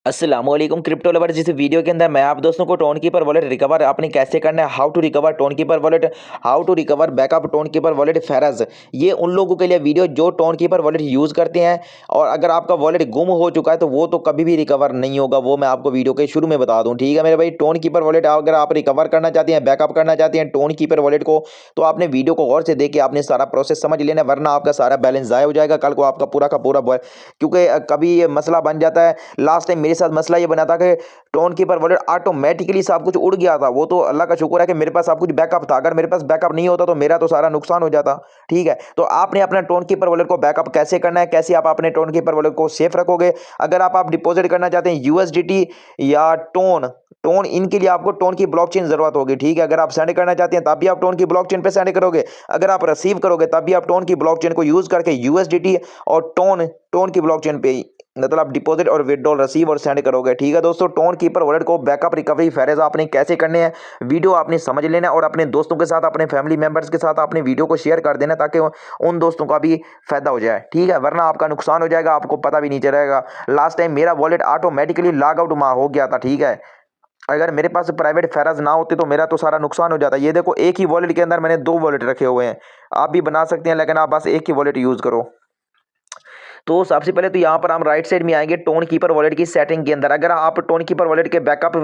अस्सलामुअलैकुम crypto lover. जिस video के अंदर मैं आप दोस्तों को टोन कीपर वॉलेट रिकवर आपने कैसे करना है, how to recover Tonkeeper wallet, how to recover backup Tonkeeper wallet phrase, ये उन लोगों के लिए वीडियो जो टोन कीपर वॉलेट यूज़ करते हैं। और अगर आपका वॉलेट गुम हो चुका है तो वो तो कभी भी रिकवर नहीं होगा, वो मैं आपको वीडियो के शुरू में बता दूँ। ठीक है मेरे भाई, टोन कीपर वॉलेट अगर आप रिकवर करना चाहते हैं, बैकअप करना चाहते हैं टोन कीपर वॉलेट को, तो आपने वीडियो को गौर से देख के आपने सारा प्रोसेस समझ लेना, वरना आपका सारा बैलेंस ज़ाया हो जाएगा कल को आपका पूरा का पूरा। क्योंकि कभी ये मसला बन जाता है। लास्ट टाइम मेरे साथ मसला ये बना था कि टोन कीपर वॉलेट ऑटोमेटिकली सब कुछ उड़ गया था। वो तो अल्लाह का शुक्र है कि मेरे पास सब कुछ बैकअप था, अगर मेरे पास बैकअप नहीं होता तो मेरा तो सारा नुकसान हो जाता। ठीक है, तो आपने अपना टोन कीपर वॉलेट को बैकअप कैसे करना है, कैसे आप अपने टोन कीपर वॉलेट को सेफ रखोगे। अगर आप डिपॉजिट करना चाहते हैं यूएसडीटी या टोन टोन इनके लिए आपको टोन की ब्लॉकचेन जरूरत होगी। ठीक है, अगर आप सेंड करना चाहते हैं तब भी आप टोन की ब्लॉकचेन पे सेंड करोगे, अगर आप रिसीव करोगे तब भी आप टोन की ब्लॉकचेन को यूज करके यूएसडीटी और टोन टोन की ब्लॉकचेन पे मतलब आप डिपॉजिट और विड्रॉल रिसीव और सेंड करोगे। ठीक है दोस्तों, टोन कीपर वॉलेट को बैकअप रिकवरी फेरेज आपने कैसे करने हैं, वीडियो आपने समझ लेना और अपने दोस्तों के साथ, अपने फैमिली मेंबर्स के साथ अपने वीडियो को शेयर कर देना ताकि उन दोस्तों का भी फायदा हो जाए। ठीक है, वरना आपका नुकसान हो जाएगा, आपको पता भी नहीं चलेगा। लास्ट टाइम मेरा वॉलेट ऑटोमेटिकली लॉग आउट हो गया था। ठीक है, अगर मेरे पास प्राइवेट फेराज ना होते तो मेरा तो सारा नुकसान हो जाता। ये देखो, एक ही वॉलेट के अंदर मैंने दो वॉलेट रखे हुए हैं। आप भी बना सकते हैं, लेकिन आप बस एक ही वॉलेट यूज़ करो। तो सबसे पहले तो यहाँ पर हम राइट साइड में आएंगे टोन कीपर वॉलेट की सेटिंग के अंदर। अगर आप टोन कीपर वॉलेट के बैकअप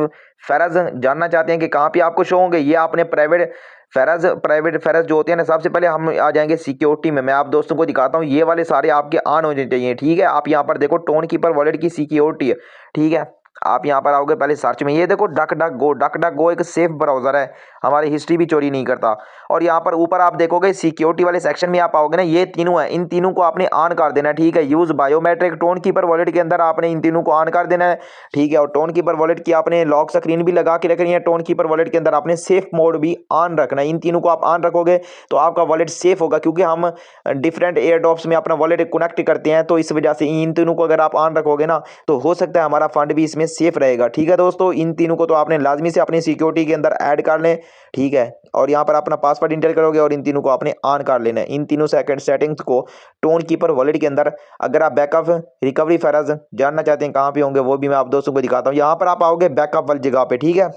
फेराज जानना चाहते हैं कि कहाँ पे आपको शो होंगे, ये आपने प्राइवेट फेराज जो होते हैं ना, सबसे पहले हम आ जाएंगे सिक्योरिटी में। मैं आप दोस्तों को दिखाता हूँ, ये वाले सारे आपके ऑन होने चाहिए। ठीक है, आप यहाँ पर देखो टोन कीपर वॉलेट की सिक्योरिटी है। ठीक है, आप यहाँ पर आओगे पहले सर्च में, ये देखो डक डक गो एक सेफ ब्राउजर है, हमारी हिस्ट्री भी चोरी नहीं करता। और यहाँ पर ऊपर आप देखोगे सिक्योरिटी वाले सेक्शन में आप आओगे ना, ये तीनों है, इन तीनों को आपने ऑन कर देना है। ठीक है, use biometric tone keeper wallet के अंदर आपने इन तीनों को ऑन कर देना है। ठीक है, और टोन कीपर वॉलेट की आपने लॉक स्क्रीन भी लगा के रखनी है। टोन कीपर वॉलेट के अंदर आपने सेफ मोड भी ऑन रखना है। इन तीनों को आप ऑन रखोगे तो आपका वॉलेट सेफ होगा, क्योंकि हम डिफरेंट एयर ड्रॉप्स में अपना वॉलेट कनेक्ट करते हैं, तो इस वजह से इन तीनों को अगर आप ऑन रखोगे ना तो हो सकता है हमारा फंड भी इसमें सेफ रहेगा। ठीक है दोस्तों, इन तीनों को तो आपने लाजमी से अपनी सिक्योरिटी के अंदर ऐड कर लें। ठीक है, और यहाँ पर अपना पासवर्ड इंटर करोगे और इन तीनों को आपने ऑन कर लेना है। इन तीनों सेटिंग्स को टोन कीपर वॉलेट के अंदर अगर आप बैकअप रिकवरी फेराज जानना चाहते हैं कहाँ पे होंगे, वो भी मैं आप दोस्तों को दिखाता हूँ। यहाँ पर आप आओगे बैकअप वाली जगह पे। ठीक है,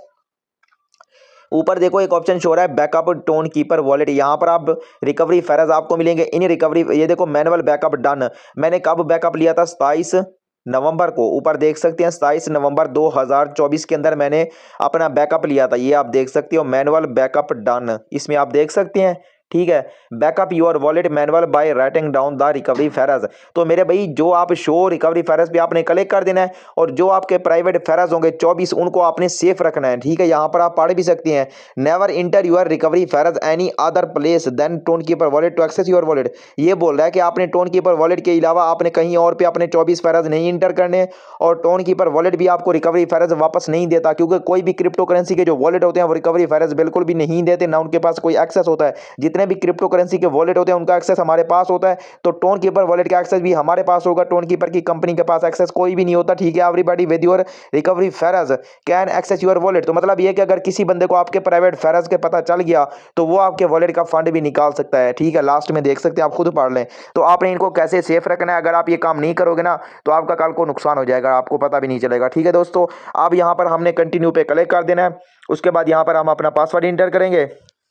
ऊपर देखो एक ऑप्शन शो रहा है बैकअप टोन कीपर वॉलेट, यहाँ पर आप रिकवरी फेराज आपको मिलेंगे। इन रिकवरी, ये देखो मैनुअल बैकअप डन। मैंने कब बैकअप लिया था, 27 नवंबर को। ऊपर देख सकते हैं 27 नवंबर 2024 के अंदर मैंने अपना बैकअप लिया था। ये आप देख सकते हो मैनुअल बैकअप डन, इसमें आप देख सकते हैं। ठीक है, backup your wallet manual by writing down the recovery phrase. तो मेरे भाई, जो आप शो रिकवरी फेराज पे आपने कलेक्ट कर देना है, और जो आपके प्राइवेट फेराज होंगे 24 उनको आपने सेफ रखना है। ठीक है, यहाँ पर आप पढ़ भी सकते हैं, never enter your recovery phrase any other place than Tonkeeper wallet to access your wallet. ये बोल रहा है कि आपने टोन कीपर वॉलेट के अलावा आपने कहीं और पे अपने 24 फेराज नहीं इंटर करने, और टोन कीपर वॉलेट भी आपको रिकवरी फेराज वापस नहीं देता, क्योंकि कोई भी क्रिप्टो करेंसी के जो वॉलेट होते हैं वो रिकवरी फेराज बिल्कुल भी नहीं देते, ना उनके पास कोई एक्सेस होता है। जितने भी क्रिप्टो करेंसी के वॉलेट होते हैं उनका एक्सेस हमारे पास होता है, तो टोन कीपर वॉलेट का एक्सेस भी हमारे पास होगा। टोन कीपर की कंपनी के पास एक्सेस कोई भी नहीं होता। ठीक है, everybody with your recovery phrase can access your wallet. तो मतलब ये कि अगर किसी बंदे को आपके प्राइवेट फेराज के पता चल गया तो वो आपके वॉलेट का फंड भी निकाल सकता है। ठीक है, लास्ट में देख सकते हैं, आप खुद पढ़ लें। तो आपने इनको कैसे सेफ रखना है, अगर आप ये काम नहीं करोगे ना तो आपका कल को नुकसान हो जाएगा, आपको पता भी नहीं चलेगा। ठीक है दोस्तों, अब यहाँ पर हमने कंटिन्यू पे क्लिक कर देना है। उसके बाद यहाँ पर हम अपना पासवर्ड इंटर करेंगे।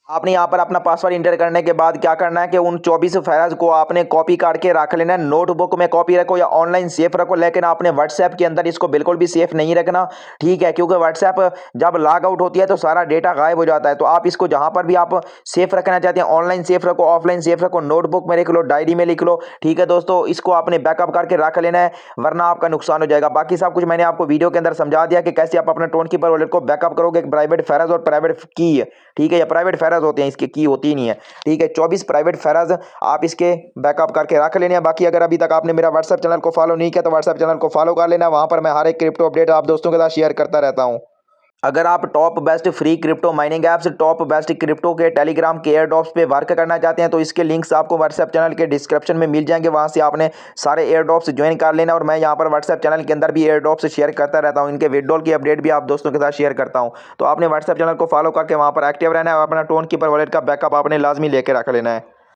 आपने यहाँ पर अपना पासवर्ड इंटर करने के बाद क्या करना है कि उन 24 फेराज को आपने कॉपी करके रख लेना है। नोटबुक में कॉपी रखो या ऑनलाइन सेफ रखो, लेकिन आपने व्हाट्सएप के अंदर इसको बिल्कुल भी सेफ नहीं रखना। ठीक है, क्योंकि व्हाट्सएप जब लॉग आउट होती है तो सारा डेटा गायब हो जाता है। तो आप इसको जहाँ पर भी आप सेफ रखना चाहते हैं, ऑनलाइन सेफ रखो, ऑफलाइन सेफ रखो, नोटबुक में लिख लो, डायरी में लिख लो। ठीक है दोस्तों, इसको आपने बैकअप करके रख लेना है, वरना आपका नुकसान हो जाएगा। बाकी सब कुछ मैंने आपको वीडियो के अंदर समझा दिया कि कैसे आप अपना टोन कीपर वॉलेट को बैकअप करोगे। प्राइवेट फेराज और प्राइवेट की है। ठीक है, या प्राइवेट फेराज होते हैं, इसकी की होती नहीं है। ठीक है, 24 प्राइवेट फेराज आप इसके बैकअप करके रख लेने हैं। बाकी अगर अभी तक आपने मेरा व्हाट्सएप चैनल को फॉलो नहीं किया तो व्हाट्सएप चैनल को फॉलो कर लेना, वहां पर मैं हर एक क्रिप्टो अपडेट आप दोस्तों के साथ शेयर करता रहता हूं। अगर आप top best free crypto mining apps, top best crypto के टेलीग्राम के एयर ड्रॉप्स पे वर्क करना चाहते हैं तो इसके लिंक्स आपको व्हाट्सएप चैनल के डिस्क्रिप्शन में मिल जाएंगे, वहां से आपने सारे एयर ड्रॉप्स ज्वाइन कर लेना। और मैं यहां पर व्हाट्सएप चैनल के अंदर भी एयर ड्रॉप्स शेयर करता रहता हूं, इनके विड्रॉल की अपडेट भी आप दोस्तों के साथ शेयर करता हूं। तो आपने व्हाट्सएप चैनल को फॉलो करके वहां पर एक्टिव रहना है और अपना टोन कीपर वॉलेट का बैकअप आपने लाजमी लेके रख लेना है।